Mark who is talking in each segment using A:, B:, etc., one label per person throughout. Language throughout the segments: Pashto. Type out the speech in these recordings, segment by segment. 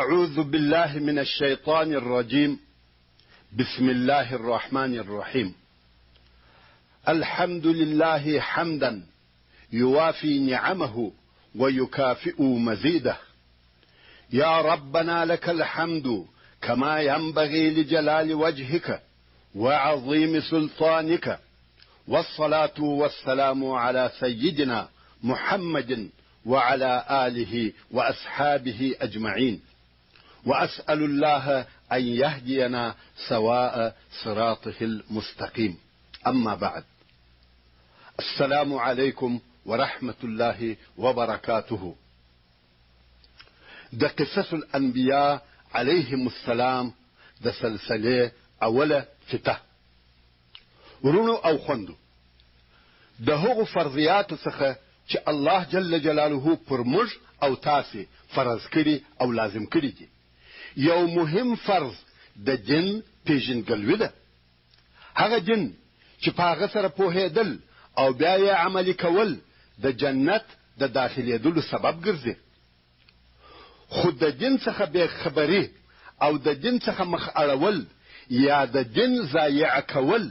A: أعوذ بالله من الشيطان الرجيم. بسم الله الرحمن الرحيم. الحمد لله حمدا يوافي نعمه ويكافئ مزيده. يا ربنا لك الحمد كما ينبغي لجلال وجهك وعظيم سلطانك، والصلاة والسلام على سيدنا محمد وعلى آله وأصحابه أجمعين، وأسأل الله أن يهدينا سواء صراطه المستقيم. أما بعد، السلام عليكم ورحمة الله وبركاته. ده قصص الأنبياء عليهم السلام ده سلسلة أولا فتح ورونو أو خندو ده هو فرضيات څخه چې الله جل جلاله پر موږ او تاسې فرض کړي او لازم کړي دي. یو مهم فرض د جن پیژندګلوي ده. هغه جن چې په هغه سره پوهېدل او بیا یې عملي کول د جنت د داخلېدلو سبب ګرځي. خو د جن څخه بې خبري او د جن څخه مخ اړول یا د جن ضایع کول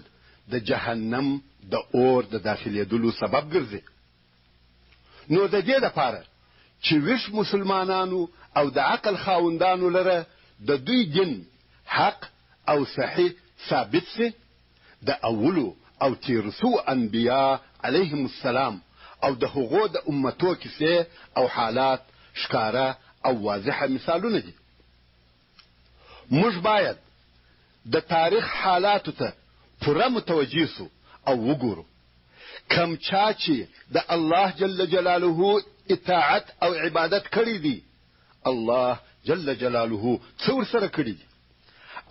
A: د جهنم د اور د داخلېدلو سبب ګرځي. نو د دې لپاره چې ویښ مسلمانانو او د عقل خاوندانو لره د دوی دین حق او صحیح ثابت سي، د اولو او تیرسو انبیاء علیهم السلام او د هغو د امتو کیسې او حالات ښکاره او واضحه مثالونه دي. موږ باید د تاریخ حالاتو ته پوره متوجه سو او وګورو. کم چا چې د الله جل جلاله اطاعت او عبادت کړی دی، الله جل جلاله څه ورسره کړي دي،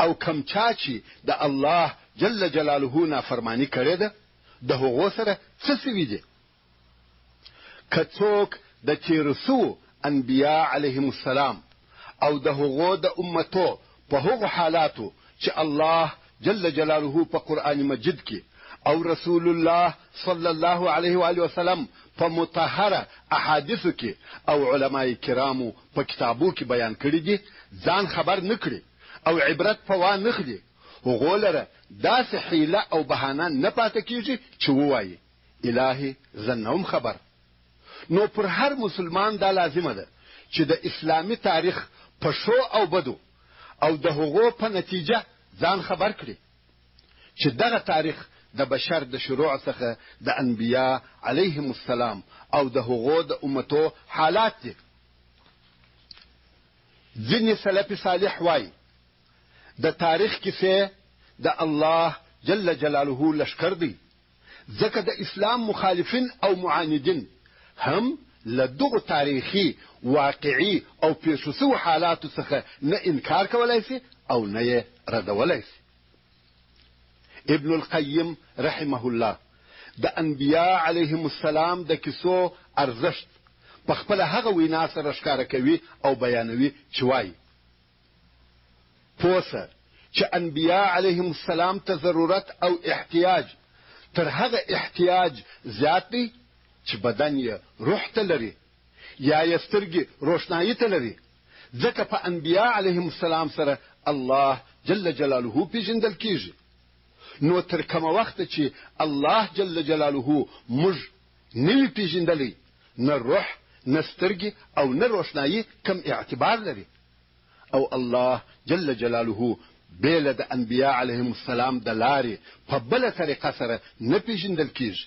A: او کم چا چې د الله جل جلاله نافرمانی کړې ده، د هغو سره څه سوي دي. که څوک د تیرسو انبیاء علیهم السلام او د هغو د امتو په هغو حالاتو چې الله جل جلاله په قرآن مجید کې او رسول الله صلی الله علیه و آله وسلم په مطهره احادیثو کې او علماء کرامو په کتابو کې بیان کړي دي، ځان خبر نکړي او عبرت په وانه نخلي، هغو لره داسې حیله او بهانه نه پاتې کیږي چې ووایي الهي زه نه وم خبر. نو پر هر مسلمان دا لازمه ده چې د اسلامي تاریخ په ښو او بدو او د هغو په نتیجه ځان خبر کړي چې دغه تاریخ د بشر د شروع څخه د انبیاء علیهم السلام او د هغو د امتو حالات دي. ځینې سلف صالح وایي د تاریخ کیسې د الله جل جلاله لشکر دی، ځکه د اسلام مخالفین او معاندین هم له دغو تاریخي واقعي او پیښو شوو حالاتو څخه نه انکار کولای شي او نه یې ردولای شي. ابن القیم رحمه الله د انبیاء علیهم السلام د کیسو ارزښت په خپل هغه وینا سره ښکاره کوي او بیانوي چې وایي: پوسه چې انبیاء علیهم السلام ته ضرورت او احتیاج تر هغه احتیاج زیات دی چې بدن یې روح ته لري یا یې سترګې روښنایي ته لري، ځکه په انبیاء علیهم السلام سره الله جل جلاله پیژندل کیږي. نو تر کومه وخت چې الله جل جلاله موږ نه پیژندلی، نه روح نه سترګې او نه روښنایي کم اعتبار لري، او الله جل جلاله بیله د انبیاء علیهم السلام د لارې په بله طریقه سره نه پیژندل کیږي.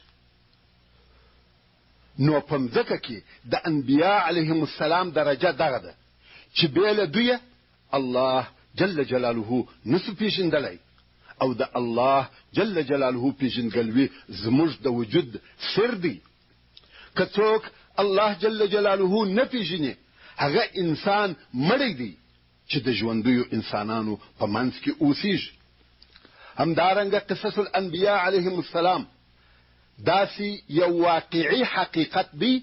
A: نو په مځکه کې د انبیاء علیهم السلام درجه دغه ده چې بیله دوی الله جل جلاله نسو پیژندلی، او د الله جل جلاله پیژندګلوي زموږ د وجود سر دی. که څوک الله جل جلاله نه پیژني، هغه انسان مړی دی چې د ژوندیو انسانانو په منځ کې اوسیږي. همدارنګه قصص الانبیاء علیهم السلام داسې یو واقعي حقیقت دی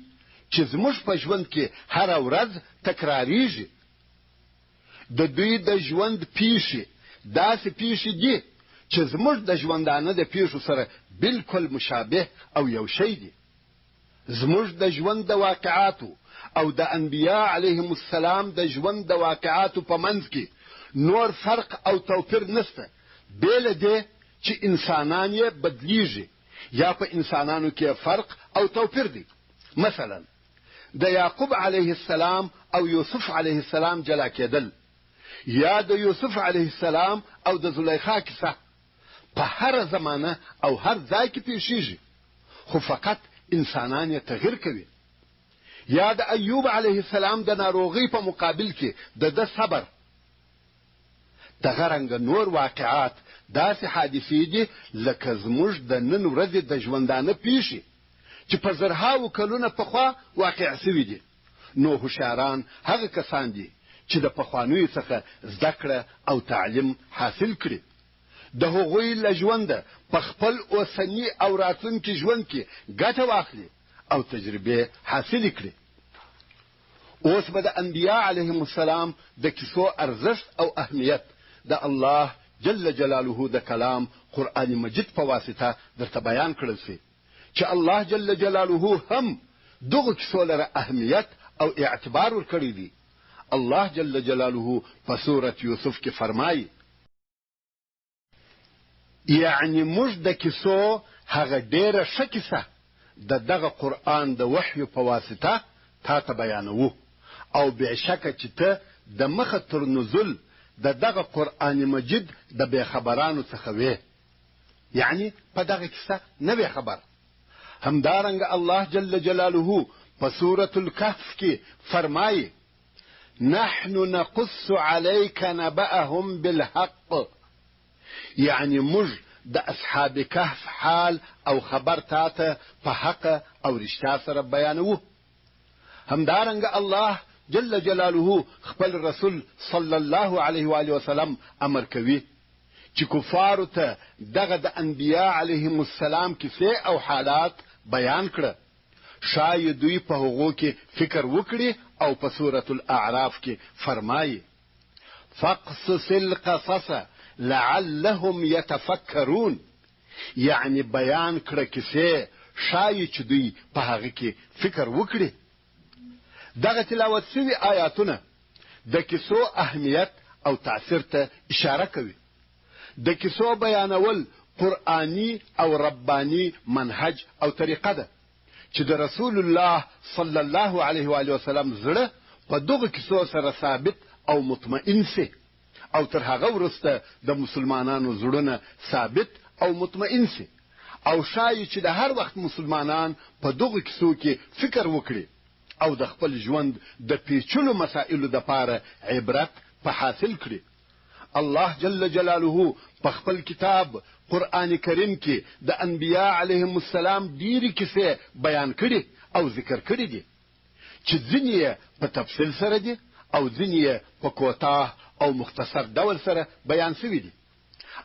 A: چې زموږ په ژوند کې هره ورځ تکراریږي. د دوی د ژوند پیښې داسې پیښې دي چې زموږ د ژوندانه د پیښو سره بالکل مشابه او یو شی دي. زموږ د ژوند د واقعاتو او د انبیاء علیهم السلام د ژوند د واقعاتو په منځ کې نور فرق او توپیر نشته، بیله دې چې انسانان یې بدلیږي یا په انسانانو کې فرق او توپیر دی. مثلا د یعقوب علیه السلام او یوسف علیه السلام جلا کېدل، یا د یوسف علیه السلام او د زلیخا کیسه په هر زمانه او هر ځای کې پیښیږي، خو فقط انسانان یې تغییر کوي. یا د ایوب علیه السلام د ناروغۍ په مقابل کې د صبر. دغه رنګه نور واقعات داسې حادثې دي لکه زموږ د نن ورځې د ژوندانه پیښې چې په زرهاوو کلونه پخوا واقع شوي دي. نو هوښیاران هغه کسان دي چې د پخوانیو څخه زده کړه او تعلیم حاصل کړي، د هغوی له ژونده په خپل اوسني او راتلونکي ژوند کې ګټه واخلي او تجربې حاصلې کړي. اوس به د انبیاء علیهم السلام د کیسو ارزښت او اهمیت د الله جل جلاله د کلام قرآن مجید په واسطه درته بیان کړل شي چې الله جل جلاله هم دغه کیسو لره اهمیت او اعتبار ورکړی دی. الله جل جلاله په سورة یوسف کې فرمایي، یعنی موږ د کیسو هغه ډیره ښه کیسه د دغه قرآن د وحی په واسطه تا ته بیانوو، او بېشکه چې ته د مخه تر نزول د دغه قرآن مجید د بېخبرانو څخه وې، یعنی په دغه کیسه نه وې خبر. همدارنګه الله جل جلاله په سورة الکهف کې فرمایي، نحن نقص عليك نبأهم بالحق، یعنی موږ د اصحاب کهف حال او خبر تاته په حق او رښتیا سره بیانوو. همدارنګه الله جل جلاله خپل رسول صلی الله علیه و آله وسلم امر کوي چې کفارو ته دغه د انبیاء علیهم السلام کیسې او حالات بیان کړه، شاید دوی په هغو کې فکر وکړي. او په سورة الاعراف کې فرمایي، فاقصص القصص لعلهم يتفکرون، یعنی بیان کړه کیسې شاید چې دوی په هغه کې فکر وکړي. دغه تلاوت شوي آیاتونه د کیسو اهمیت او تاثیر ته اشاره کوي. د کیسو بیانول قرآنی او ربانی منهج او طریقه ده چې د رسول الله صلی الله علیه و آله وسلم زړه په دغه کیسو سره ثابت او مطمئن سي، او تر هغه وروسته د مسلمانانو زړونه ثابت او مطمئن سي، او شاید چې د هر وخت مسلمانان په دغه کیسو کې فکر وکړي او د خپل ژوند د پیچلو مسائلو دپاره عبرت په حاصل کړي. الله جل جلاله په خپل کتاب قرآن کریم کې د انبیاء علیهم السلام ډیرې کیسې بیان کړي او ذکر کړي دي چې ځینې یې په تفصیل سره دي او ځینې یې په کوتاه او مختصر ډول سره بیان شوي دي.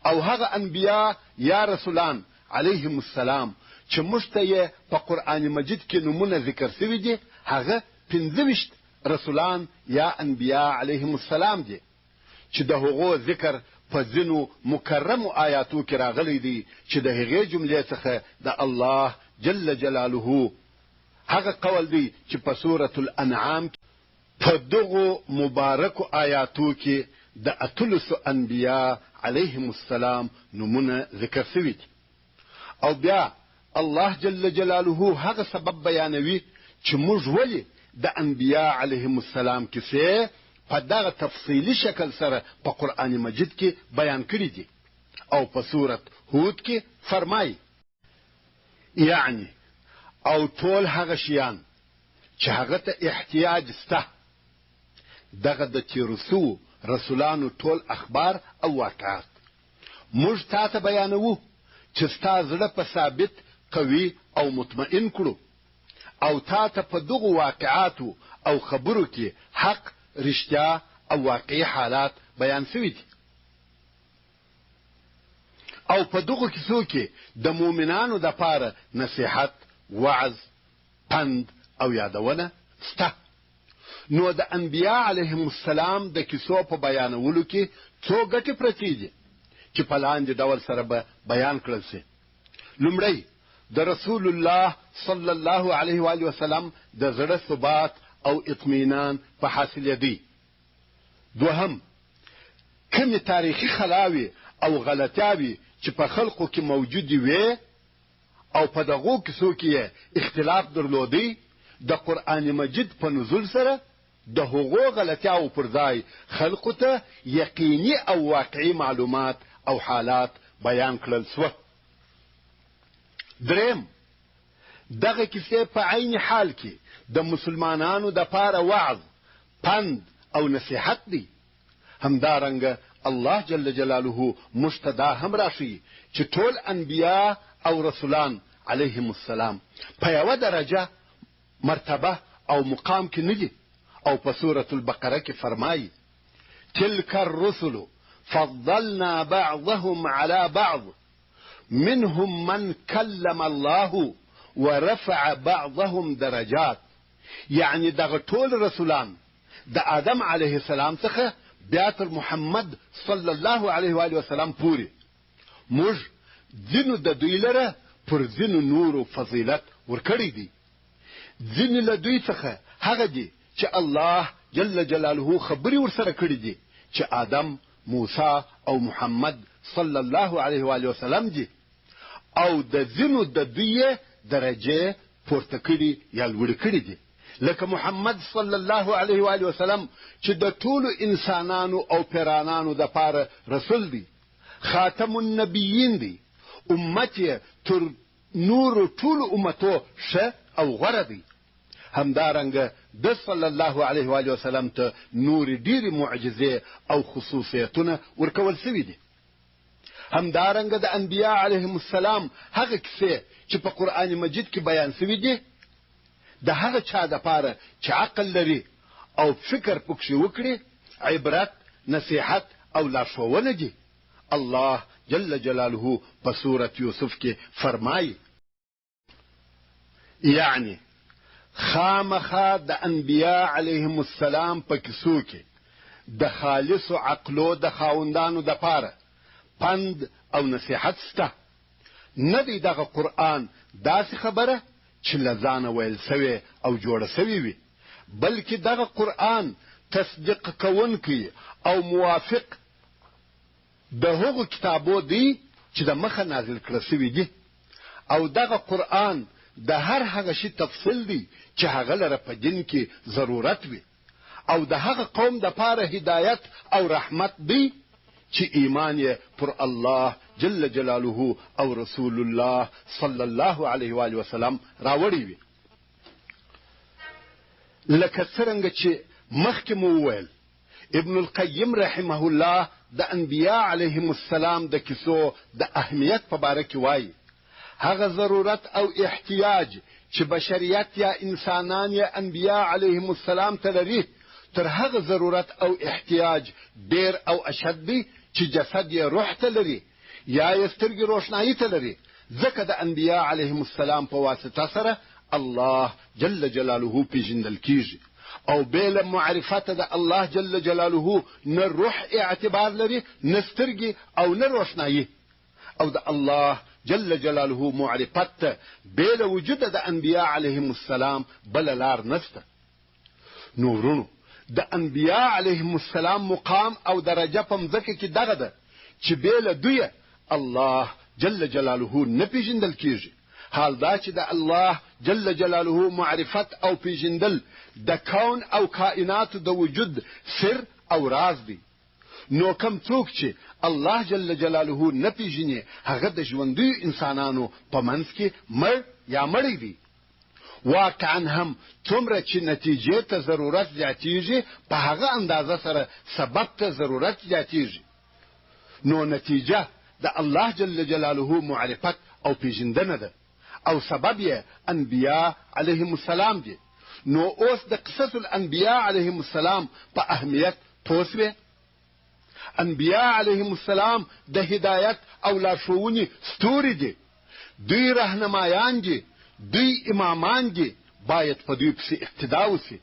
A: او هغه انبیاء یا رسولان علیهم السلام چې موږ ته یې په قرآن مجید کې نومونه ذکر شوي دي، هغه 25 رسولان یا انبیاء علیهم السلام دي چې د هغو ذکر په ځینو مکرمو آیاتو کې راغلی دی چې د هغې جملې څخه د الله جل جلاله هغه قول دی چې په سورة الانعام په دغو مبارکو آیاتو کې د 13 انبیاء علیهم السلام نومونه ذکر شوي دي. او بیا الله جل جلاله هغه سبب بیانوي چې موږ ولې د انبیاء علیهم السلام کیسې په دغه تفصیلي شکل سره په قرآن مجید کې بیان کړي دي. او په سورة هود کې فرمایي، یعنی او ټول هغه شیان چې هغه ته احتیاج سته، دغه د تیرو سوو رسولانو ټول اخبار او واقعات موږ تا ته بیانوو چې ستا زړه په ثابت قوي او مطمئن کړو، او تا ته په دغو واقعاتو او خبرو کې حق، رښتیا او واقعي حالات بیان شوي دي. او په دغو کیسو کې د مؤمنانو دپاره نصیحت، وعظ، پند او یادونه سته. نو د انبیاء علیهم السلام د کیسو په بیانولو کې څو ګټې پرتې دي چې په لاندې ډول سره به بیان کړل شي. لومړی، د رسول الله صلی الله علیه و آله وسلم د زړه ثبات او اطمینان په حاصلېدی. دوهم، کمې تاریخي خلاوې او غلطیاوې چې په خلقو کې موجودې وې او په دغو کیسو کې اختلاف درلودی، د قرآن مجید په نزول سره د هغو غلطیاو پر ځای خلقو ته یقیني او واقعي معلومات او حالات بیان کړل سوه. دریم، دغه کیسې په عین حال کې د مسلمانانو د پاره وعظ، پند او نصیحت دی. همدارنګه الله جل جلاله مشتدا هم راشي چې ټول انبیا او رسولان علیهم السلام په یوه درجه، مرتبه او مقام کې نه دي. او په سورة البقره کې فرمایي: تلك الرسل فضلنا بعضهم على بعض منهم من كلم الله ورفع بعضهم درجات. یعنی دغه ټول رسولان د آدم علیه السلام څخه بیا تر محمد صلی الله علیه و وسلم پورې موږ ځینو د دوی لره پر ځینو نورو فضیلت ورکړی دی. ځینې له دوی څخه هغه دي چې الله جل جلاله خبرې ورسره کړي دي چې آدم، موسی او محمد صلی الله علیه و وسلم دي، او د ځینو د دوی درجه پورته کړي یا لوړې کړي دي، لکه محمد صلی الله علیه و وسلم چې د ټولو انسانانو او پیرانانو د پاره رسول دی، خاتم النبیین دی، امت یې تر نورو ټولو امتو ښه او غوره دی. همدارنګه د صلی الله علیه و وسلم ته نور ډیرې معجزې او خصوصیتونه ورکول سوي دي. همدارنګه د انبیا علیهم السلام هغه کیسې چې په قرآن مجید کې بیان سوي دي د هغه چا دپاره چې عقل لري او فکر پکښې وکړي عبرت، نصیحت او لارښوونه دي. الله جل جلاله په سورة یوسف کې فرمایي: یعنی خامخا د انبیا علیهم السلام په کیسو کې د خالصو عقلو د خاوندانو دپاره پند او نصیحت سته. نه دی دغه قرآن داسې خبره چې له ځانه ویل سوې او جوړه سوې وي، بلکې دغه قرآن تصدیق کوونکی او موافق د هغو کتابو دی چې د مخه نازل کړه سوي دي. او دغه قرآن د هر هغه شي تفصیل دی چې هغه لره په دین کې ضرورت وي، او د هغه قوم د پاره هدایت او رحمت دی چې ایمان یې پر الله جل جلاله او رسول الله صلی الله علیه و وسلم راوړی وي. لکه څرنګه چې مخکې مو وویل، ابن القیم رحمه الله د انبیا علیهم السلام د کیسو د اهمیت په باره کې وایي: هغه ضرورت او احتیاج چې بشریت یا انسانان یا انبیا علیهم السلام ته لري، تر هغه ضرورت او احتیاج ډیر او اشد دی چې جسد یې روح ته لري یا یې سترګې روښنایي ته لري. ځکه د انبیا علیهم السلام په واسطه سره الله جل جلاله پیژندل کیږي، او بېله معرفت د الله جل جلاله نه روح اعتبار لري، نه سترګې او نه روښنایي. او د الله جل جلاله معرفت ته بېله وجوده د انبیا علیهم السلام بله لار نسته. نو ورونو، د انبیا علیهم السلام مقام او درجه په مځکه کې دغه ده چې بېله دوی الله جل جلاله نه پیژندل کیږي. حال دا چې د الله جل جلاله معرفت او پیژندل د کون او کائناتو د وجود سر او راز دی. نو کم څوک چې الله جل جلاله نه پیژني، هغه د ژوندیو انسانانو په منځ کې مړ یا مړی دی. واقعا هم څومره چې نتیجې ته ضرورت زیاتیږي، په هغه اندازه سره سبب ته ضرورت زیاتیږي. نو نتیجه د الله جل جلاله معرفت او پیژندنه ده، او سبب یې انبیا علیهم السلام دي. نو اوس د قصص الانبیا علیهم السلام په اهمیت پوه سوې. انبیا علیهم السلام د هدایت او لارښوونې ستوري دي، دوی رهنمایان دي، دوی امامان دي، باید په دوی پسې اقتدا وسي.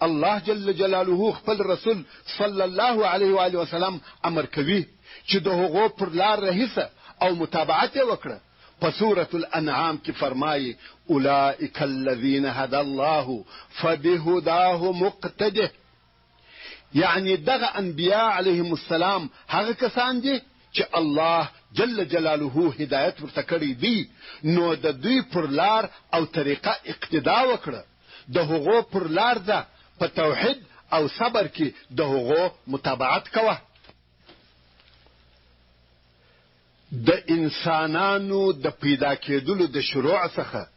A: الله جل جلاله خپل رسول صلی الله علیه و آله وسلم امر کوي چې د هغو پر لار رهیسه او متابعت یې وکړه، په سورة الانعام کې فرمایي اولئک الذین هدى الله فبهداه مقتده. یعنی دغه انبیاء علیهم السلام هغه کسان دي چې الله جل جلاله هدایت ورته کړی دی، نو د دوی پر لار او طریقه اقتدا وکړه، د هغو پر لار ده، په توحید او صبر کې د هغو متابعت کوه. د انسانانو د پیدا کېدلو د شروع څخه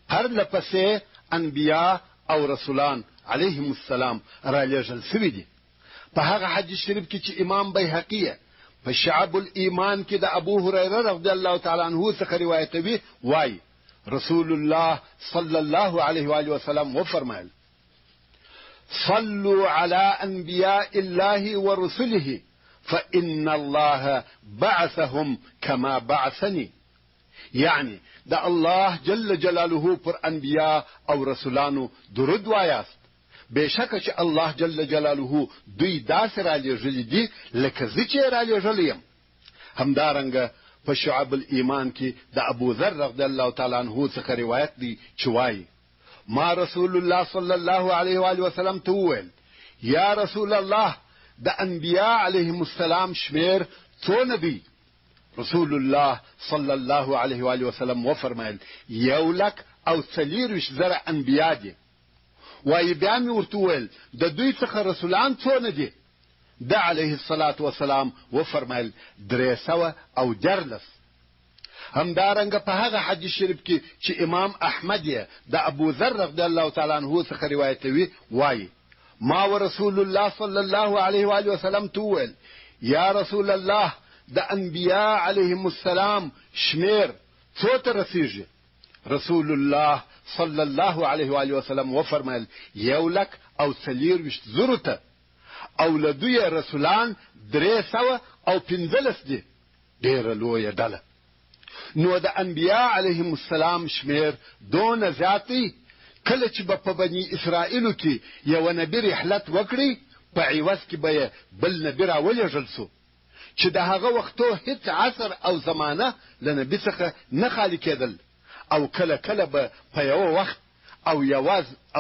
A: پرله پسې انبیاء او رسولان علیهم السلام را لېږل سوي دي. په هغه حدیث شریف کې چې امام بیهقي په شعب الایمان کې د ابو هريره رضی الله تعالی عنه څخه روایتوي، وایي رسول الله صلی الله علیه و آله وسلم وفرمایل: صلوا على انبیاء الله ورسله فإن الله بعثهم كما بعثني. یعنی د الله جل جلاله پر انبیاء او رسولانو درود وایاست، بشکه چې الله جل جلاله دوی داسې را لېږلي دي لکه زه چې را لېږلی یم. همدارنګه په شعب الایمان کې د ابو ذر رضی الله تعالی عنه څخه روایت دی چې وایي ما رسول الله صلی الله علیه و آله وسلم ته وویل: یا رسول الله، د انبیاء علیهم السلام شمیر څونه دی؟ رسول الله صلی الله علیه و آله وسلم وفرمایل: 1,40,000 انبیاء دي. وایي بیا مې ورته وویل: د دوی څخه رسولان څونه دي؟ د علیه الصلاة والسلام وفرمایل: 314. همدارنګه په هغه حدیث شریف کې چې امام احمد یې د ابو ذر رضی الله تعالی عنه څخه روایتوي، وایي ما ورسول الله صلی الله علیه و آله وسلم ته وویل: یا رسول الله، د انبیاء علیهم السلام شمیر څو ته رسیږي؟ رسول الله صلی الله علیه و آله وسلم وفرمایل: 1,40,000 ته، او له دوی رسولان 315 دي. ډېره لویه ډله. نو د انبیاء علیهم السلام شمیر دونه زیات دی، کله چې به په بني اسرائیلو کې یو نبی رحلت وکړي، په عوض کې به بل نبی راولېږل سو، چې د هغه وختو هیڅ عصر او زمانه له نبي څخه نه خالي کېدل، او کله کله به په یو وخت او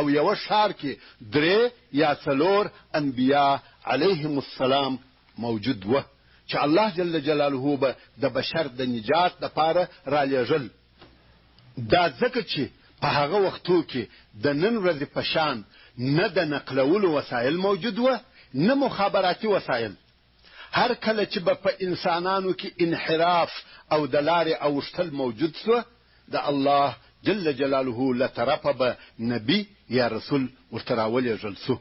A: یو ښار کې 3 یا 4 انبیاء علیهم السلام موجود و، چې الله جل جلاله به د بشر د نجات لپاره را لېږل. دا ځکه چې په هغه وختو کې د نن ورځې په شان نه د نقلولو وسایل موجود و، نه مخابراتي وسایل. هر کله چې به په انسانانو کې انحراف او د لارې اوښتل موجود سو، د الله جل جلاله له طرفه به نبی یا رسول ورته راولېږل سو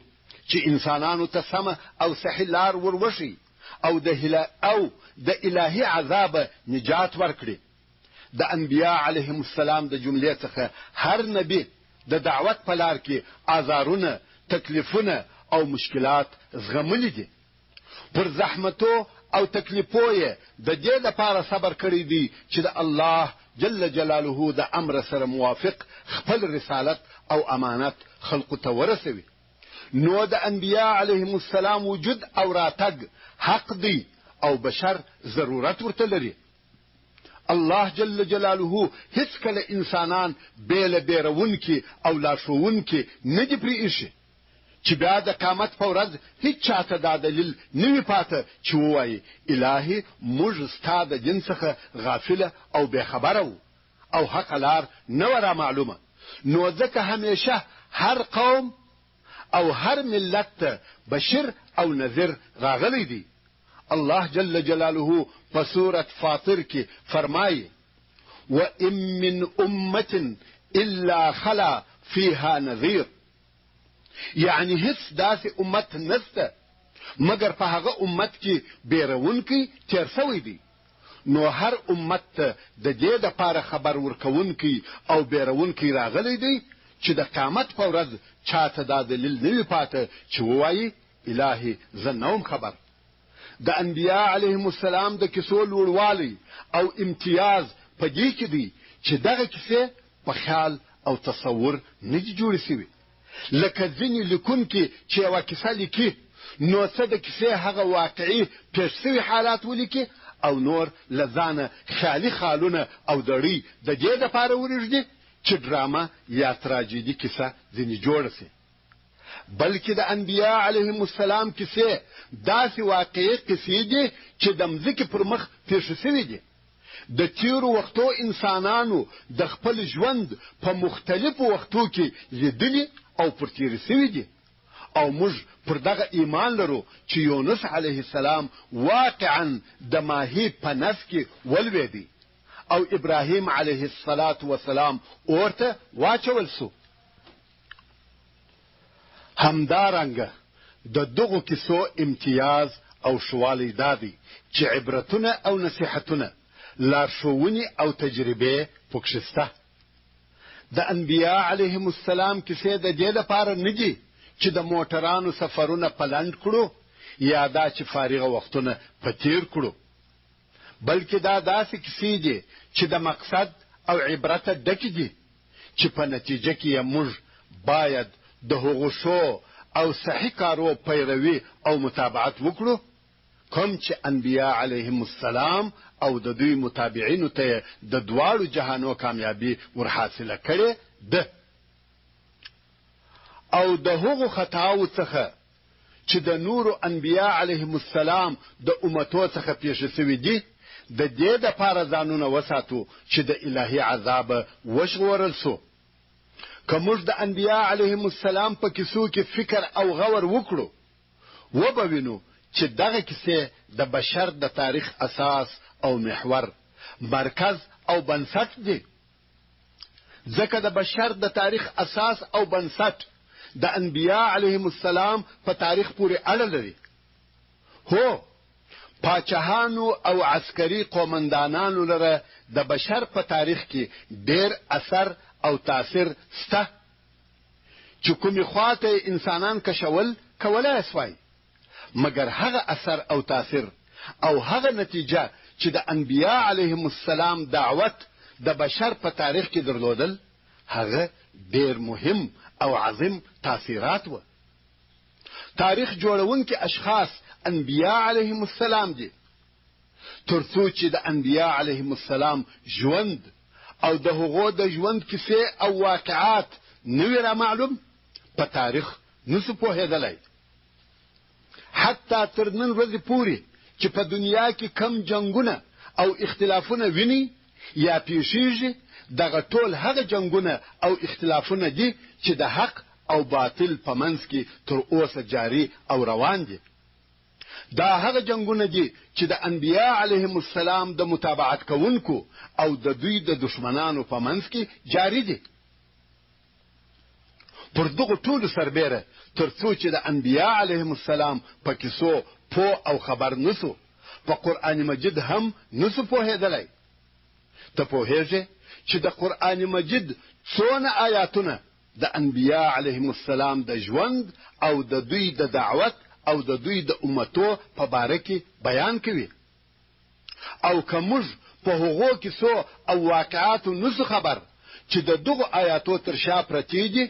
A: چې انسانانو ته سمه او صحیح لار وروښي او د الهي عذاب نجات ورکړي. د انبیاء علیهم السلام د جملې څخه هر نبی د دعوت په لار کې آزارونه، تکلیفونه او مشکلات زغملي دي. پر زحمتو او تکلیفو یې د دې لپاره صبر کړی دی چې د الله جل جلاله د امر سره موافق خپل رسالت او امانت خلقو ته ورسوي. نو د انبیاء علیهم السلام وجود او راتګ حق دی او بشر ضرورت ورته لري. الله جل جلاله هیڅ کله انسانان بیرونکي او لارښوونکي نه دي پرېښي، چې بیا د قیامت په ورځ هیڅ چاته دا دلیل نه وي پاته چې ووایي الهي موږ ستا د دین څخه غافله او بېخبره وو او حق لار نه وه را معلومه. نو ځکه همیشه هر قوم او هر ملت ته بشیر او نذیر راغلی دی. الله جل جلاله په سورة فاطر کې فرمایي: وَإِن مِّنْ أُمَّةٍ إِلَّا خَلَا فِيهَا نَذِيرٌ. یعنی هیڅ داسې امت نشته مګر په هغه امت کې بیرونکی تیر سوی دی. نو هر امت ته د دې دپاره خبر ورکوونکی او بیرونکی راغلی دی چې د قیامت په ورځ چاته دا دلیل نه وي پاته چې ووایي الهي زه نه وم خبر. د انبیاء علیهم السلام د کیسو لوړوالی او امتیاز په دې کې دی چې دغه کیسې په خیال او تصور نه دي جوړې سوي. لکه ځینې لیکونکي چې یوه کیسه لیکي، نو څه د کیسې هغه واقعي پېښ سوي حالات ولیکي او نور له ځانه خیالي خالونه او دړۍ د دې دپاره ورېږدي چې ډرامه یا تراجیدي کیسه ځینې جوړه سي، بلکې د انبیا علیهم السلام کیسې داسې واقعي کیسې دي چې د مځکې پر مخ پیښې سوي دي. د تیرو وختو انسانانو د خپل ژوند په مختلفو وختو کې لیدلي او پر تیرې سوي دي، او موږ پر دغه ایمان لرو چې یونس علیه السلام واقعا د ماهي په نس کې ولوېدی او ابراهیم علیه السلام اورته واچول سو. همدارنګه د دغو کیسو امتیاز او شوالی دادی چې عبرتونه او نصیحتونه، لارښوونې او تجربې پکښې شته. د انبیا علیهم السلام کیسې د دې لپاره نه دي چې د موټرانو سفرونه پلند کړو یا دا چې فارغه وختونه په تیر کړو، بلکې دا داسې کیسې دي چې د مقصد او عبرت ډکې دي چې په نتیجه کې موږ باید د هغو ښو او صحیح کارو پیروي او متابعت وکړو کوم چې انبیا علیهم السلام او د دوی متابعینو ته د دواړو جهانو کامیابی ورحاصله کړې ده. او د هغو خطاو څخه چې د نورو انبیا علیهم السلام د امتو څخه پیښې سوي دي، د دې دپاره ځانونه وساتو چې د الهي عذاب وژغورل سو. که موږ د انبیا علیهم السلام په کیسو کې فکر او غور وکړو، وبه وینو چې دغه کیسې د بشر د تاریخ اساس او محور، مرکز او بنسټ دي. ځکه د بشر د تاریخ اساس او بنسټ د انبیا علیهم السلام په تاریخ پورې اړه لري. هو، پاچاهانو او عسکري قومندانانو لره د بشر په تاریخ کې ډېر اثر او تاثیر شته چې کومې خواته انسانان کشول کولای سوای، مګر هغه اثر او تاثیر او هغه نتیجه چې د انبیا علیهم السلام دعوت د بشر په تاریخ کې درلودل، هغه ډېر مهم او عظیم تاثیرات و. تاریخ جوړونکي اشخاص انبیا علیهم السلام دي، ترڅو چې د انبیا علیهم السلام ژوند او د هغو د ژوند کیسې او واقعات نوی را معلوم، په تاریخ نسو پوهېدلی. حتی تر نن ورځې پورې چې په دنیا کې کم جنګونه او اختلافونه ویني یا پیښیږي، دغه ټول هغه جنګونه او اختلافونه دي چې د حق او باطل په منځ کې تر اوسه جاری او روان دي. دا هغه جنګونه دي چې د انبیا علیهم السلام د متابعت کوونکو او د دوی د دشمنانو په منځ کې جاری دي. پر دغه ټولو سربیره ترڅو چې د انبیا علیهم السلام په کیسو پوه او خبر نسو، په قرآن مجید هم نسو پوهېدلی. ته پوهېږې چې د قرآن مجید څونه آیاتونه د انبیا علیهم السلام د ژوند او د دوی د دعوت او د دوی د امتو په باره کې بیان کوي. او که موږ په هغو کیسو او واقعاتو نسو خبر چې د دغو آیاتو تر شا پرتې دي،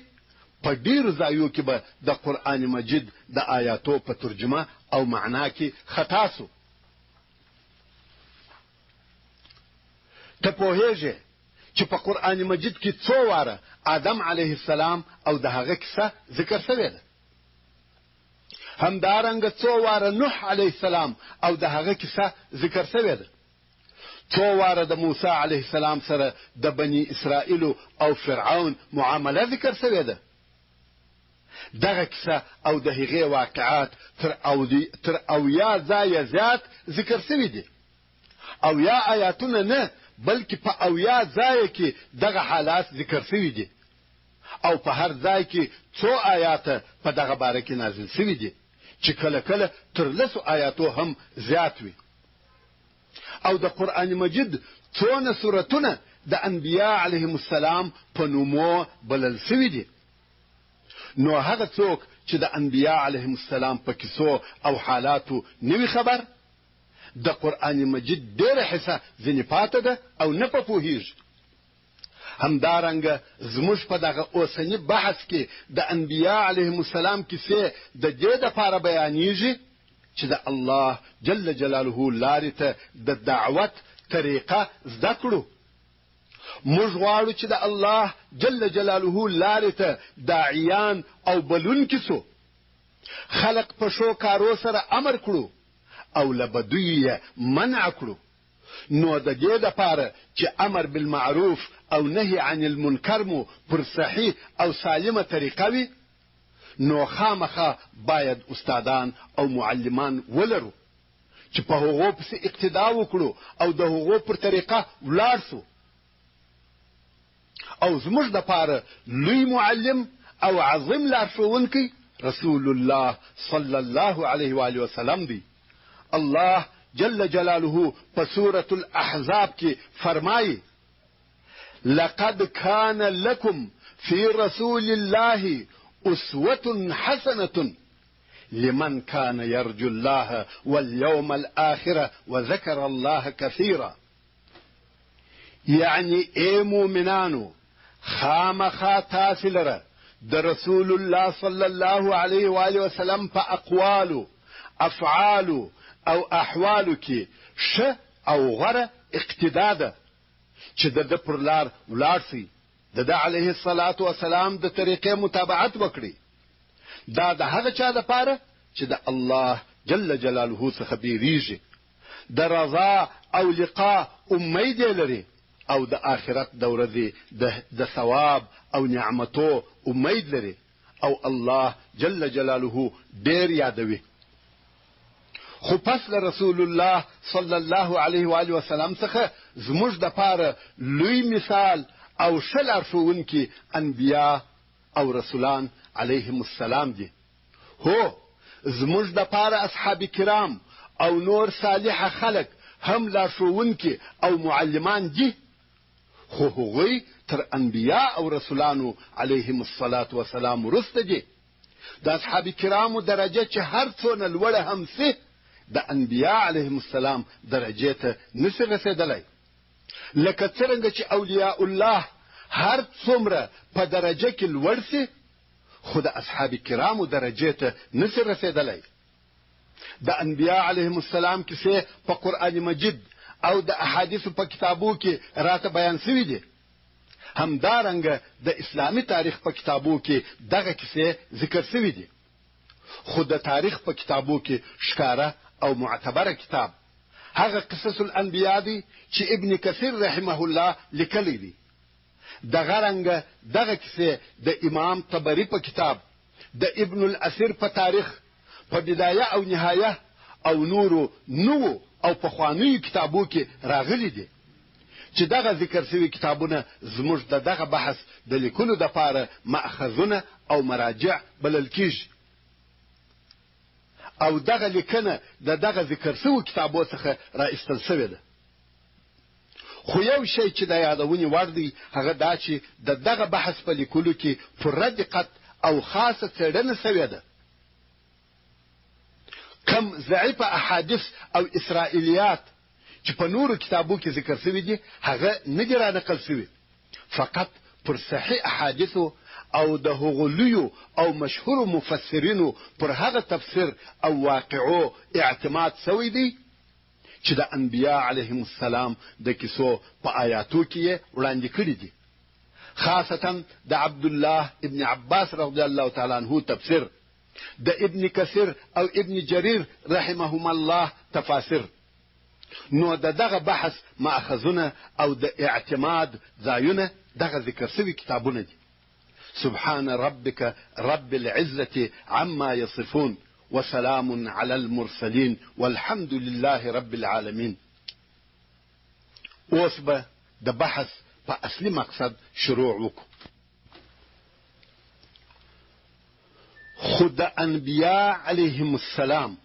A: په ډیرو ځایو کې به د قرآن مجید د آیاتو په ترجمه او معنا کې خطا سو. ته پوهېږې چې په قرآن مجید کې څو واره آدم علیه السلام او د هغه کیسه ذکر شوې ده. همدارنګه څو واره نوح علیه السلام او د هغه کیسه ذکر شوې ده. څو واره د موسی علیه السلام سره د بني اسرائیل او فرعون معامله ذکر شوې ده. دغه کیسه او د هغې واقعات تر اویا ځایه زیات ذکر شوي دي. اویا آیاتونه نه، بلکې په اویا ځایه کې دغه حالات ذکر شوي دي، او په هر ځای کې څو آیاته په دغه باره کې نازل شوي دي چې کله کله تر 10 آیاتو هم زیات وي. او د قرآن مجید څونه سورتونه د انبیا علیهم السلام په نومو بلل شوي دي. نو هغه څوک چې د انبیا علیهم السلام په کیسو او حالاتو نوی خبر، د قرآن مجید ډېره حصه ځینې پاته ده او نه په پوهېږي. همدارنګه زموږ په دغه اوسني بحث کې د انبیا علیهم السلام کیسې د دې دپاره بیانېږي چې د الله جل جلاله لارې ته د دعوت طریقه زده کړو. موږ غواړو چې د الله جل جلاله لارې ته داعیان او بلونکي سو، خلق په ښو کارو سره امر کړو او له بدیو یې منع کړو. نو د دې دپاره چې امر بالمعروف او نهي عن المنکر مو پر صحیح او سالمه طریقه وي، نو خامخا باید استادان او معلمان ولرو چې په هغو پسې اقتدا وکړو او د هغو پر طریقه ولاړ سو. او زموږ دپاره لوی معلم او عظیم لارښوونکی رسول الله صلی الله علیه و آله وسلم دی. الله جل جلاله په سورة الاحزاب کې فرمایي: لقد كان لكم في رسول الله أسوة حسنة لمن كان يرجو الله واليوم الآخر وذكر الله كثيرا. يعني اي مؤمنانو خامخا تاسو لره د رسول الله صلی الله علیه و آله وسلم په اقوالو، افعالو او احوالو کې ښه او غوره اقتدا ده چې د پر لار ولاړ سي، د علیه الصلاة والسلام د طریقې متابعت وکړي. دا د هغه چا دپاره چې د الله جل جلاله څخه بیریږي، د رضا او لقاء امید لري او د آخرت د ورځې د ثواب او نعمتو امید لري او الله جل جلاله ډیر یادوي. خو پس له رسول الله صلی الله علیه و آله وسلم څخه زموږ دپاره لوی مثال او ښه لارښوونکي انبیا او رسولان علیهم السلام دي. هو زموږ دپاره اصحاب کرام او نور صالح خلق هم لارښوونکي او معلمان دي، خو هغوی تر انبیا او رسولانو علیهم الصلاة والسلام وروسته دي. د اصحاب کرامو درجه چې هر څونه لوړه هم سي، د انبیا علیهم السلام درجې ته نسي رسېدلی. لکه څرنګه چې اولیاء الله هر څومره په درجه کې لوړ سي، خو د اصحاب کرامو درجې ته نسي رسېدلی. د انبیا علیهم السلام کیسې په قرآن مجید او د احادیثو په کتابو کې راته بیان سوي دي. همدارنګه د اسلامي تاریخ په کتابو کې دغه کیسې ذکر سوي دي. خو د تاریخ په کتابو کې ښکاره او معتبره کتاب هغه قصص الانبیاء دي چې ابن کثیر رحمه الله لیکلی دي. دغه رنګه دغه کیسې د امام طبري په کتاب، د ابن الاثیر په تاریخ، په بدایه او نهایه او نورو او پخوانیو کتابو کې راغلي دي چې دغه ذکر شوي کتابونه زموږ د دغه بحث د لیکلو دپاره مأخذونه او مراجع بلل کیږي، او دغه لیکنه د دغه ذکر شوي کتابو څخه راایستل شوې ده. خو یو شی چې د یادونې وړ دی هغه دا چې د دغه بحث په لیکلو کې پوره دقت او خاصه څېړنه شوې ده. کم ضعیفه احادیث او اسرائیلیات چې په نورو کتابو کې ذکر شوي دي هغه نه دي رانقل شوي، فقط پر صحیح احادیثو او د هغو لویو او مشهورو مفسرینو پر هغه تفسیر او واقعو اعتماد شوی دی چې د انبیا علیهم السلام د کیسو په آیاتو کې وړاندې کړي دي. خاصتا د عبد الله ابن عباس رضی الله تعالی عنه تفسیر، د ابن کثیر او ابن جریر رحمهم الله تفاسیر. نو دغه بحث ماخذونه او د اعتماد ځایونه دغه ذکر شوي کتابونه دي. سبحان ربك رب العزة عما يصفون وسلام على المرسلين والحمد لله رب العالمين. اوس به د بحث په اصلي مقصد شروع وکړو. خو د انبیاء علیهم السلام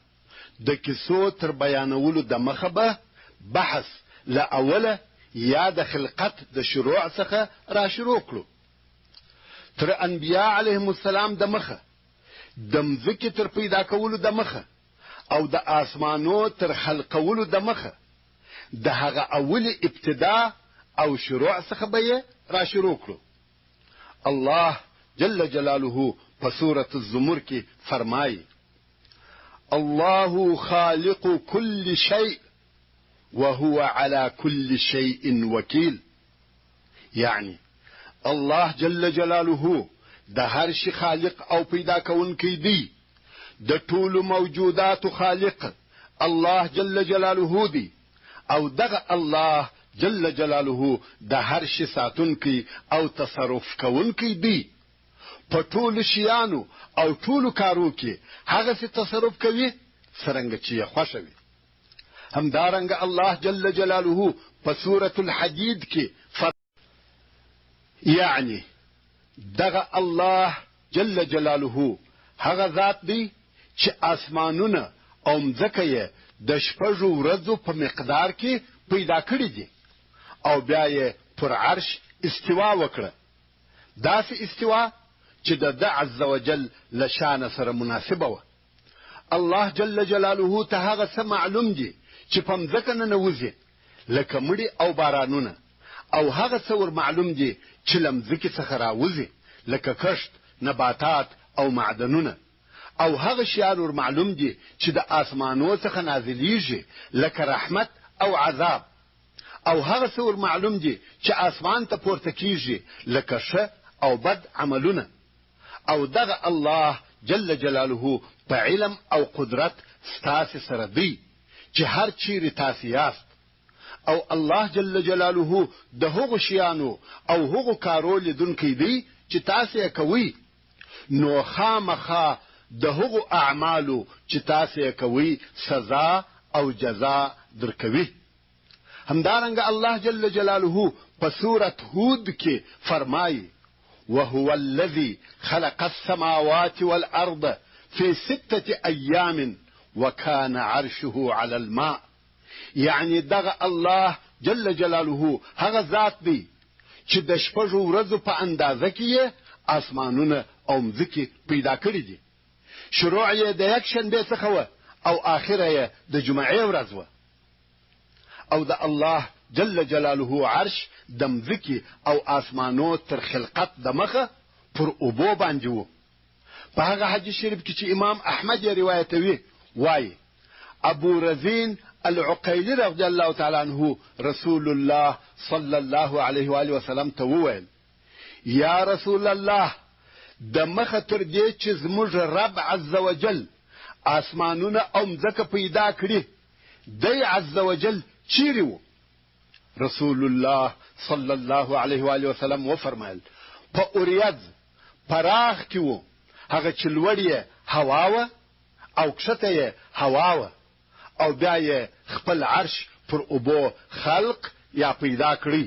A: د کیسو تر بیانولو د مخه به بحث له اوله یا د خلقت د شروع څخه را شروع کړو. تر انبیاء علیهم السلام د مخه، د مځکې تر پیدا کولو د مخه او د آسمانو تر خلقولو د مخه د هغه اول ابتدا او شروع څخه به را شروع کړو. الله جل جلاله په سورة الزمر کې فرمایي: الله خالق كل شيء وهو على كل شيء وكيل. یعنی الله جل جلاله د هر شي خالق او پیدا کوونکی دی. د ټولو موجودات خالق الله جل جلاله دی او دغه الله جل جلاله د هر شي ساتونکی او تصرف کوونکی دی. په ټولو شیانو او ټولو کارو کې هغه څه تصرف کوي څرنګه چې یې خوښه وي. همدارنګه الله جل جلاله په سورة الحدید کې یعنی دغه الله جل جلاله هغه ذات دی چې اسمانونه او مځکه یې د شپږو ورځو په مقدار کې پیدا کړي دي او بیا یې پر عرش استوا وکړه. داسې استوا چې د عز وجل له شان سره مناسبه وه. الله جل جلاله ته هغه څه معلوم دي چې په مځکه ننوځي لکه مړي او بارانونه، او هغه څه ور معلوم دي چې له مځکې څخه راوځي لکه کښت، نباتات او معدنونه، او هغه شیان ور معلوم دي چې د آسمانو څخه نازلیږي لکه رحمت او عذاب، او هغه څه ور معلوم دي چې آسمان ته پورته کیږي لکه ښه او بد عملونه. او دغه الله جل جلاله په علم او قدرت ستاسې سره دی چې هر چیرې تاسې یاست. او الله جل جلاله د هغو شیانو او هغو کارو لیدونکی دی چې تاسې یې کوئ، نو خامخا د هغو اعمالو چې تاسې یې کوئ سزا او جزا درکوي. همدارنګه الله جل جلاله په سورة هود کې فرمایي: وهو الذي خلق السماوات والأرض في 6 أيام وكان عرشه على الماء. یعنی دغه الله جل جلاله هغه ذات دی چې د شپږو ورځو په اندازه کې آسمانونه او مځکې پیدا کړي دي. شروع یې د یک شنبې څخه وه او آخره یې د جمعې ورځ وه. او د الله جل جلاله عرش د مځکې او آسمانو تر خلقت د مخه پر اوبو باندې و. په هغه حدیث شریف کې چې امام احمد یې روایتوي وایي: ابو رزین العقیلی رضی الله تعالی عنه رسول الله صلی الله علیه و آله وسلم ته وویل: یا رسول الله، د مخه تر دې چې زموږ رب عز وجل آسمانونه او مځکه پیدا کړي دی عز وجل چیرې و؟ رسول الله صلی الله علیه و آله وسلم وفرمایل: په اوریځ پراخ کې و، هغه چې لوړ یې هوا وه او کښته یې هوا وه، او بیا یې خپل عرش پر اوبو خلق یا پیدا کړی.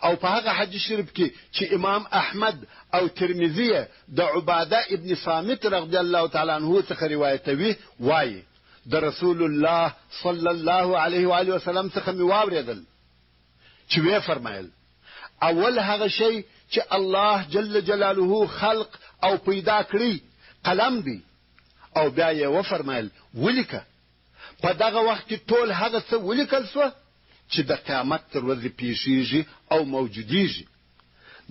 A: او په هغه حدیث شریف کې چې امام احمد او ترمذی د عباده ابن صامت رضی الله تعالی عنه څخه روایتوي وایي: د رسول الله صلی الله علیه و آله وسلم څخه مې واورېدل چې وی فرمایل: اول هغه شی چې الله جل جلاله خلق او پیدا کړی قلم دی. او بیا یې وفرمایل: ولیکه. په دغه وخت کې ټول هغه څه ولیکل سوه چې د قیامت تر ورځې پیښیږي او موجودیږي.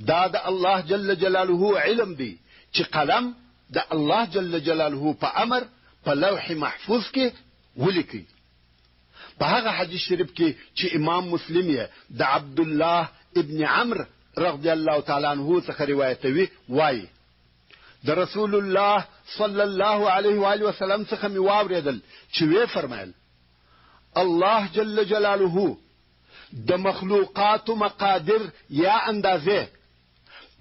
A: دا د الله جل جلاله علم دی چې قلم د الله جل جلاله په امر په لوح محفوظ کې ولیکي. په هغه حدیث شریف کې چې امام مسلم یې د عبد الله ابن عمرو رضی الله تعالی عنه څخه روایتوي وایي: د رسول الله صلی الله علیه و آله وسلم څخه مې واورېدل چې وی فرمایل: الله جل جلاله د مخلوقاتو مقادر یا اندازې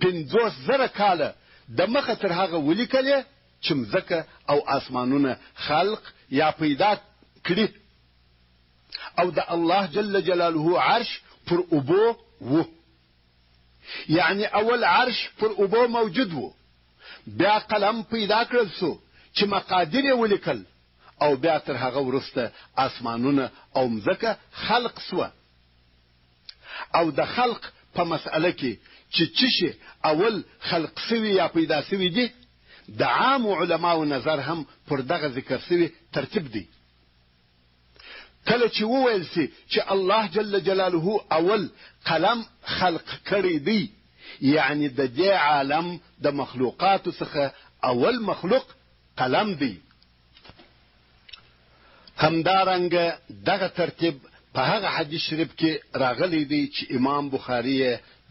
A: 50,000 کاله د مخه تر هغه ولیکلې چې مځکه او آسمانونه خلق یا پیدا کړي. او د الله جل جلاله عرش پر اوبو و. یعنی اول عرش پر اوبو موجود و، بیا قلم پیدا کړل سو چې مقادیر یې ولیکل، او بیا تر هغه وروسته آسمانونه او مځکه خلق سوه. او د خلق په مسئله کې چې څه شی اول خلق سوي یا پیدا سوي دي، د عام علماو نظر هم پر دغه ذکر سوي ترتیب دی. کله چې وویل سي چې الله جل جلاله اول قلم خلق کړی دی، یعنی د دې عالم د مخلوقاتو څخه اول مخلوق قلم دی. همدارنګه دغه ترتیب په هغه حدیث شریف کې راغلی دی چې امام بخاری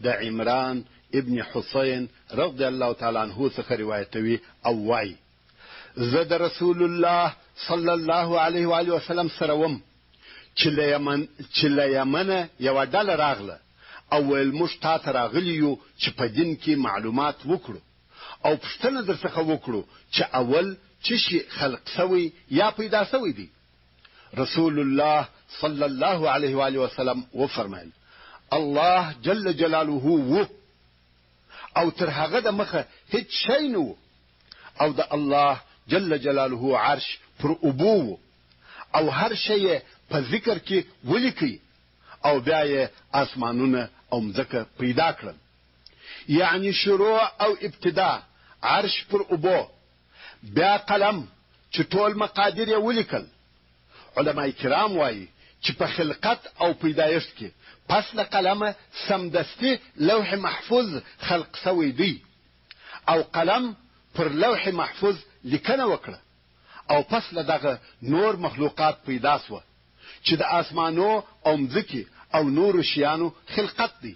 A: د عمران ابن حسین رضی الله تعالی عنہ څخه روایتوي او وايي زه د رسول الله صلی الله علیه و آله وسلم سره وم چې له یمن یو ډله راغله او ویل موږ تاسو راغلی یو چې په دین کې معلومات وکړو او پوښتنه درڅخه وکړو چې اول څه شي خلق شوی یا پیدا شوی دی رسول الله صلی الله علیه و آله وسلم وفرمایل الله جل جلاله و او تر هغه د مخه هیڅ شی نه او د الله جل جلاله عرش پر ابو او هر شی په ذکر کې ولیکي او بیا یې اسمانونه او مځکه پیدا کړل یعنی شروع او ابتدا عرش پر ابو بیا قلم چې ټول مقادیر یې ولیکل علماء کرام وایي چې په خلقت او پیدایشت کې پس له قلمه سمدستي لوح محفوظ خلق شوی دی او قلم پر لوح محفوظ لیکنه وکړه او پس له دغه نور مخلوقات پیدا سوه چې د اسمانو او مځکې او نور شیانو خلقت دی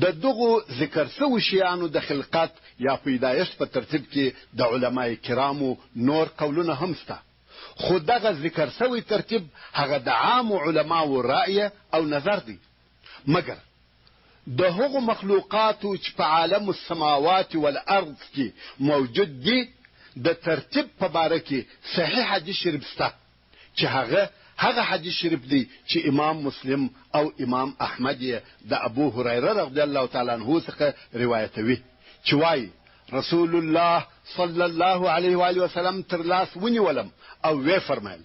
A: د دغو ذکر شوی شیانو د خلقت یا پیدایشت په ترتیب کې د علماء کرامو نور قولونه هم شته خو دغه ذکر شوی ترتیب هغه د عام علماو رأی او نظر دی مګر د هغو مخلوقاتو چې په عالم السماوات والارض کې موجود دي د ترتیب په باره کې صحیح حدیث شریف شته چې هغه حدیث شریف دی چې امام مسلم او امام احمد د ابو هريره رضی الله تعالی عنہ څخه روایتوي چې وايي رسول الله صلی الله علیه و آله وسلم تر لاس ونیولم او وی فرمایل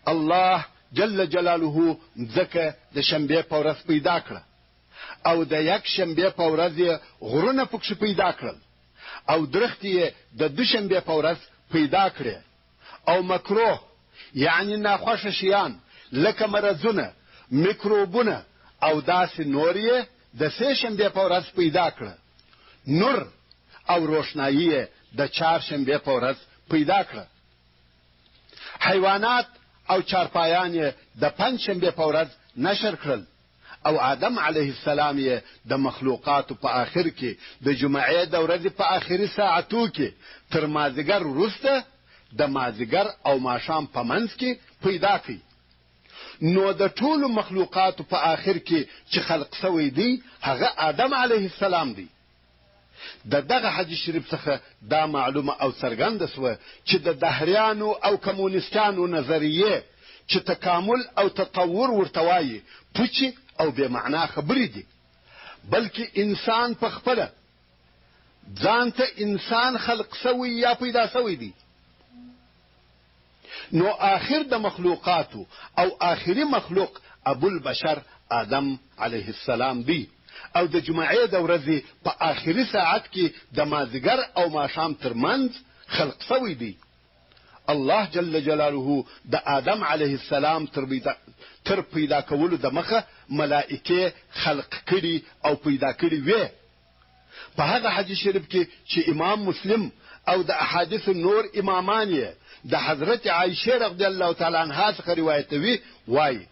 A: الله جل جلاله ځکه د شنبه په ورځ پیدا کړ او د یک شنبه په ورځ غرونه پکښ پیدا کړل او درختي د دوشنبه په ورځ پیدا کړ او مکروه یعنی ناخوښ شیان لکه مرزونه میکروبونه او داسې نورې د سه شنبه په ورځ پیدا کړ نور او روشنایی د چهارشنبه په ورځ پیدا کړ حیوانات او چارپایان د پنځشنبه په ورځ نشر کړل او آدم علیه السلام یې د مخلوقات په آخر کې د جمعې د ورځې په آخري ساعتو کې تر مازیګر وروسته د مازیګر او ماښام په منځ کې پیدا کړي نو د ټولو مخلوقات په آخر کې چې خلق شوی دی هغه آدم علیه السلام دی دغه حدیث شریف څخه دا معلومه او څرګنده سوه چې د دهریانو او کمونیستانو نظریه چې تکامل او تطور ورته وایي پوچې او بې معنا خبرې دي بلکې انسان په خپله ځان ته انسان خلق شوی یا پیدا شوی دی نو آخر د مخلوقاتو او آخري مخلوق ابو البشر آدم علیه السلام دی او د جمعې د ورځې په آخري ساعت کې د مازیګر او ماښام ترمنځ خلق شوی دی الله جل جلاله د آدم علیه السلام تر پیدا کولو د مخه ملائکه خلق کړي او پیدا کړي وي په هغه حدیث شریف کې چې امام مسلم او د احادیث نور امامان یې د حضرت عائشه رضی الله تعالی عنها څخه روایتوي وايي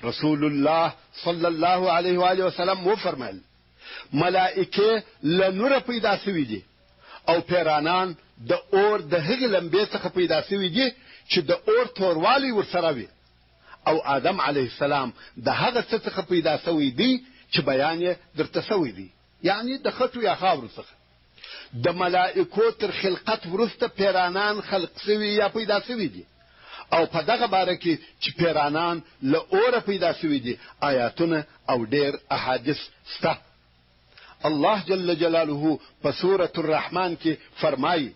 A: رسول الله صلی الله علیه و آله وسلم وفرمایل ملائکه له نور پیدا شوي دي او پیرانان د اور د هغې لمبې څخه پیدا شوي دي چې د اور توروالی ورسره وي او آدم علیه السلام د هغه څه څخه پیدا شوی دی چې بیان یې درته شوی دی یعنی د خټو یا خاورو څخه د ملائکو تر خلقت وروسته پیرانان خلق شوي یا پیدا شوي دي او په دغه باره کې چې پیرانان له اوره پیدا شوي دي آیاتونه او ډېر احادیث شته الله جل جلاله په سورة الرحمن کې فرمایي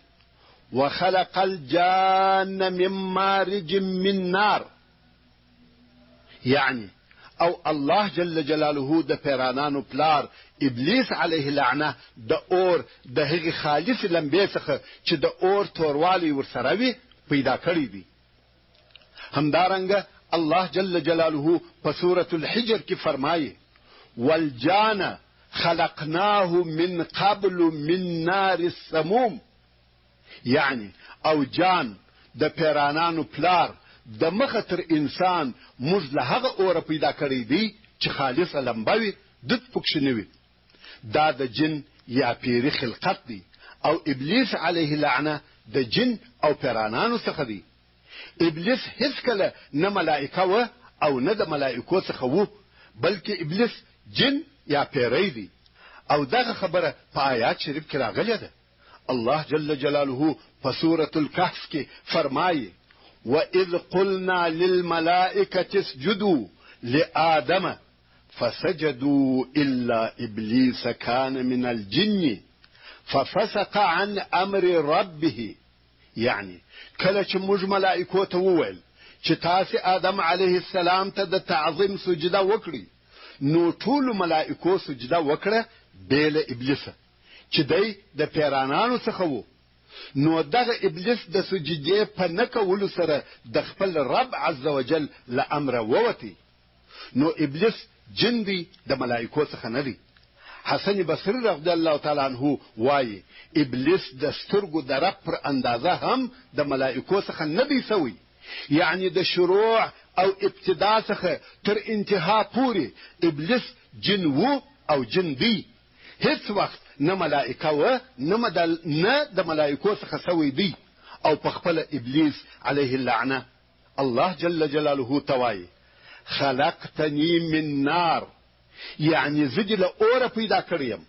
A: وخلق الجان من مارج من نار یعنی او الله جل جلاله د پیرانانو پلار ابلیس علیه لعنه د اور د هغې خالص لمبې څخه چې د اور توروالی ورسره وي پیدا کړی دی همدارنګه الله جل جلاله په سورة الحجر کې فرمایي والجان خلقناه من قبل من نار السموم یعنی او جان د پیرانانو پلار د مخه تر انسان موږ له هغه اوره پیدا کړی دی چې خالصه لمبه وي دود پکښې نه وي. دا د جن یا پیري خلقت دی او ابلیس علیه لعنه د جن او پیرانانو څخه دی. ابلیس هیڅکله نه ملائکه و او نه د ملائکو څخه و، بلکې ابلیس جن یا پیری دی. او دغه خبره په آیات شریف کې راغلې ده. الله جل جلاله په سورة الكهف کې فرمایي: وَإِذْ قُلْنَا لِلْمَلَائِكَةِ اسْجُدُوا لِآدَمَ فَسَجَدُوا إِلَّا إِبْلِيسَ كَانَ مِنَ الْجِنِّ فَفَسَقَ عَنْ أَمْرِ رَبِّهِ. یعنی کله چې موږ ملائکو ته وویل چې تاسې آدم علیه السلام ته د تعظیم سجده وکړئ، نو ټولو ملائکو سجده وکړه بې له ابلیسه چې دی د پیرانانو څخه و. نو دغه ابلیس د سجدې په نه کولو سره د خپل رب عز وجل له امره ووتی. نو ابلیس جن دی، د ملائکو څخه نه دی. حسن بصری رضی الله تعالی عنه وایي ابلیس د سترګو د رب پر اندازه هم د ملائکو څخه نه دی سوی. یعنی د شروع او ابتدا څخه تر انتها پورې ابلیس جن و او جن دی. هیڅ وخت نه ملائکه و نه د ملائکو څخه سوی دی. او په خپل ابلیس علیه اللعنه الله جل جلاله توایي: خلقتنی من نار، یعنی زه دې له اوره پیدا کړی یم.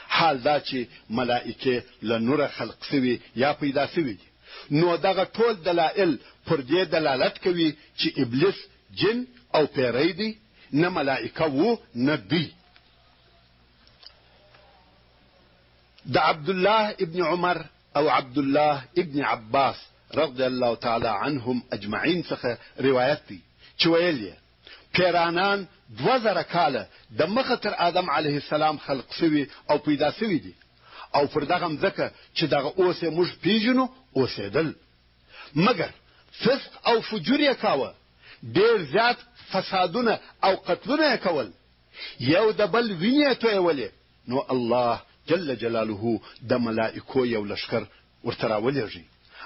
A: حال دا چې ملائکه له نوره خلق سوي یا پیدا سوي دي. نو دغه ټول دلائل پر دې دلالت کوي چې ابلیس جن او پیری دی، نه ملائکه و نه دی. د عبد الله ابن عمر او عبد الله ابن عباس رضی الله تعالی عنهم اجمعین څخه روایت دی چې ویل یې پیرانان 2000 کاله د مخه تر آدم علیه السلام خلق سوي او پیدا سوي دي، او پر دغه مځکه چې دغه اوس موږ پیژنو اوسېدل، مګر فسق او فجور یې کاوه، ډېر زیات فسادونه او قتلونه یې کول، یو د بل وینې تویولې. نو الله جل جلاله د ملائکو یو لشکر ورته راولېږي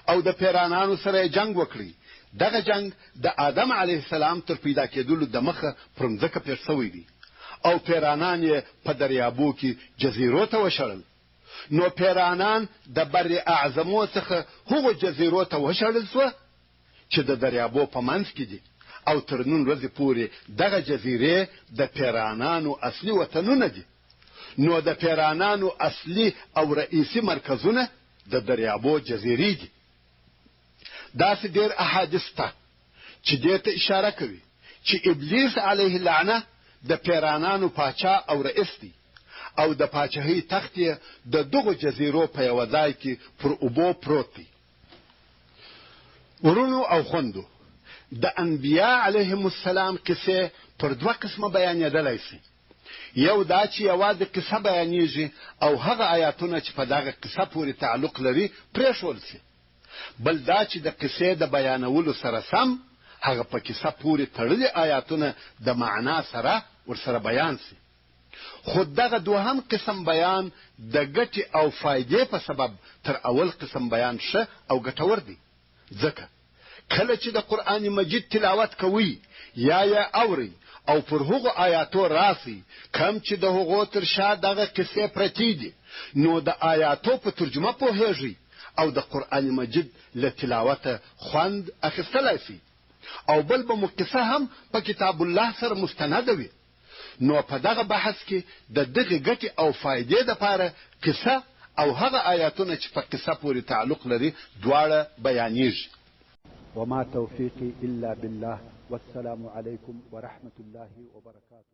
A: او د پیرانانو سره جنگ وکړي. دغه جنگ د آدم علیه السلام تر پیدا کېدلو د مخه پر مځکه پېښ سوی دی او پیرانان یې په دریابو کې جزیرو ته وشړل. نو پیرانان د بر اعظمو څخه هغو جزیرو ته وشړل سوه چې د دریابو په منځ کې دي، او تر نن ورځې پورې دغه جزیرې د پیرانانو اصلي وطنونه دي. نو د پیرانانو اصلي او رئیسي مرکزونه د دریابو جزیرې دي. داسې ډېر احادیث ته چې دې ته اشاره کوي چې ابلیس علیه اللعنه د پیرانانو پاچا او رئیس دی، او د پاچاهۍ تخت یې د دغو جزیرو په یوه ځای کې پر اوبو پروت دی. ورونو او خوندو، د انبیا علیهم السلام قصې پر 2 قسمه بیانېدلی سي. یو دا چې یوازې قصه بیانېږي او هغه آیاتونه چې په دغه قصه پورې تعلق لري پرېښول سي. بل دا چې د قصې د بیانولو سره سم هغه په قصه پورې تړلي آیاتونه د معنا سره ورسره بیان سي. خو دغه دوهم قسم بیان د ګټې او فایدې په سبب تر اول قسم بیان ښه او ګټور دی. ځکه کله چې د قرآن مجید تلاوت کوي یا یې اوري او پر هغو آیاتو راسي کم چې د هغو تر شا دغه قصې پرتې دي، نو د آیاتو په ترجمه پوهیږي او د قرآن مجید له تلاوته خوند اخیستلی سي، او بل به مو قصه هم په کتاب الله سره مستنده وي. نو په دغه بحث کې د دغې ګټې او فایدې دپاره قصه او هغه آیاتونه چې په قصه پورې تعلق لري دواړه بیانېږي.
B: وما توفيقي إلا بالله والسلام عليكم ورحمة الله وبركاته.